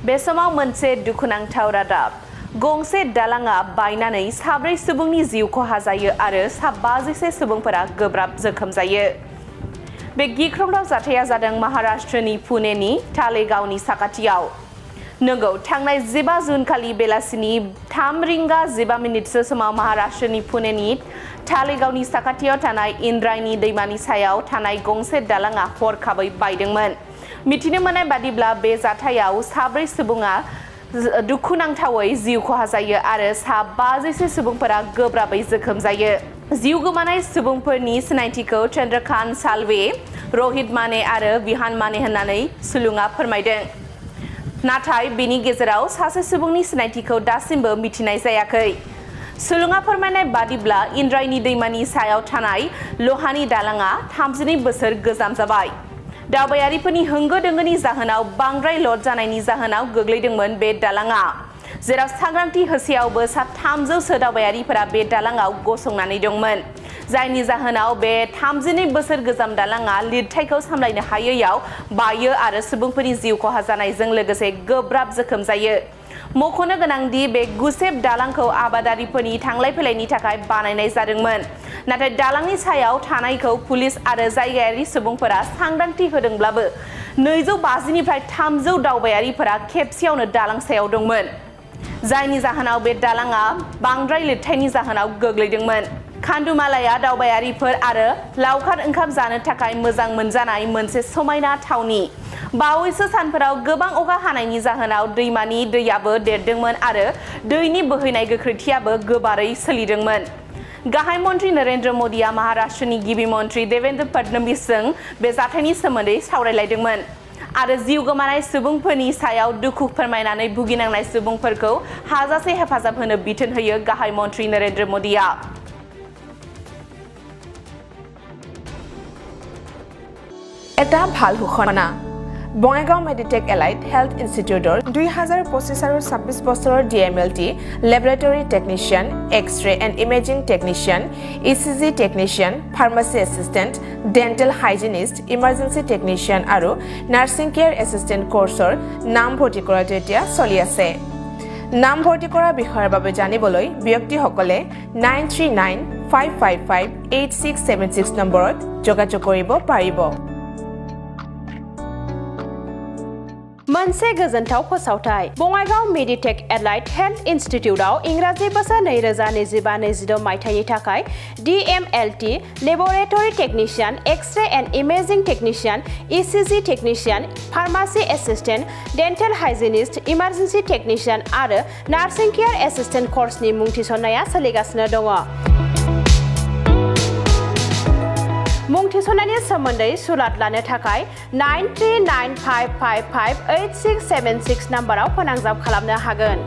बे समाव मोनसे दुखुनांथाव रादाब गंसे दालाङा बायनानै साब्रै सुबुंनि जिउ खहा जायो आरो 52 सुबुंफोरा गोब्राब जोखोम जायो। बे गिख्रंथाव जाथाया जादों महाराष्ट्रनि पुनेनि तालेगावनि साखाथियाव। नंगौ, थांनाय 15 जुन खालि बेलासिनि 3:15 समाव महाराष्ट्रनि पुनेनि तालेगावनि साखाथियाव थानाय इन्द्रायणी दैमानि सायाव थानाय गंसे दालाङा हरखाबै बायदोंमोन। मिथिनो मोननाय बादिब्ला बे जाथायाव साब्रै सुबुङा दुखुनांथावै जिउ खहा जायो आरो 52 सुबुंफोरा गोब्राबै जोखोम जायो। जिउ गोमानाय सुबुंफोरनि सिनायथिखौ चंद्रकांत साल्वे, रहित माने आरो विहान माने होननानै सुलुङा फोरमायदों। नाथाय बेनि गेजेराव सासे सुबुंनि सिनायथिखौ दासिमबो मिथिनाय जायाखै। सुलुङा फोरमायनाय बादिब्ला इन्द्रायणी दैमानि सायाव थानाय लहानि दालाङा 32 बोसोर गोजाम जाबाय। दावबायारिफोरनि होंगो दोंगोनि जाहोनाव बांद्राय ल'ड जानायनि जाहोनाव गोग्लैदोंमोन बे दालाङा, जेराव सांग्रांथि होसेयावबो 300 सो दावबायारिफोरा बे दालाङाव गसंनानै दंमोन, जायनि जाहोनाव बे 32 बोसोर गोजाम दालाङा लिरथायखौ सामलायनो हायैयाव बायो आरो सुबुंफोरनि जिउ खहा जानायजों लोगोसे गोब्राब जोखोम जायो। मख'नो गोनांदि बे गुसेब दालांखौ आबादारिफोरनि थांलाय फैलायनि थाखाय बानायनाय जादोंमोन, नाथाय दालांनि सायाव थानायखौ पुलिस आरो जायगायारि सुबुंफोरा सांग्रांथि होदोंब्लाबो 250 निफ्राय 300 दावबायारिफोरा खेबसेयावनो दालां सायाव दंमोन, जायनि जाहोनाव बे दालाङा बांद्राय लिरथायनि जाहोनाव गोग्लैदोंमोन। खान्डुमालाया दावबायारिफोर आरो लावखार ओंखाम जानो थाखाय मोजां मोनजानाय मोनसे समायना थावनि। बावैसो सानफोराव गोबां अखा हानायनि जाहोनाव दैमानि दैयाबो देरदोंमोन आरो दैनि बोहैनाय गोख्रैथियाबो गोबारै सोलिदोंमोन। गाहाय मन्त्रि नरेन्द्र मोदीआ महाराष्ट्रनि गिबि मन्त्रि देवेन्द्र फडणवीसजों बे जाथायनि सोमोन्दै सावरायलायदोंमोन आरो जिउ गोमानाय सुबुंफोरनि सायाव दुखु फोरमायनानै भुगिनांनाय सुबुंफोरखौ हाजासे हेफाजाब होनो बिथोन होयो गाहाय मन्त्रि नरेन्द्र मोदीआ। এটা ভাল ঘোষণা। বঙাইগাঁও মেডিটেক এলাইট হেল্থ ইনষ্টিটিউটৰ 2025 আৰু 26 বছৰৰ DMLT laboratory technician, x-ray and imaging technician, ECG technician, pharmacy assistant, dental hygienist, emergency technician আৰু নাৰ্ছিং কেয়াৰ এছিষ্টেণ্ট কোৰ্চৰ নামভৰ্তি কৰাটো এতিয়া চলি আছে। নামভৰ্তি কৰাৰ বিষয়ৰ বাবে জানিবলৈ ব্যক্তিসকলে 9395558676 নম্বৰত যোগাযোগ কৰিব পাৰিব। मोनसे गोजोनथाव फोसावथाय बङाइगाव मेडिटेक एलाइट हेल्थ इनस्टिट्यूटआव इंराजि बोसोर 2025-26 मायथाइनि थाखाय DMLT laboratory technician, x-ray and imaging technician, ECG technician, pharmacy assistant, dental hygienist, emergency technician आरो नार्सिं केयार एसिस्टेंट कोर्सनि मुं थिसननाया सोलिगासिनो दङ। मुं थिसननायनि सोमोन्दै सुलाद लानो थाखाय 9395558676 नाम्बाराव फोनांजाब खालामनो हागोन।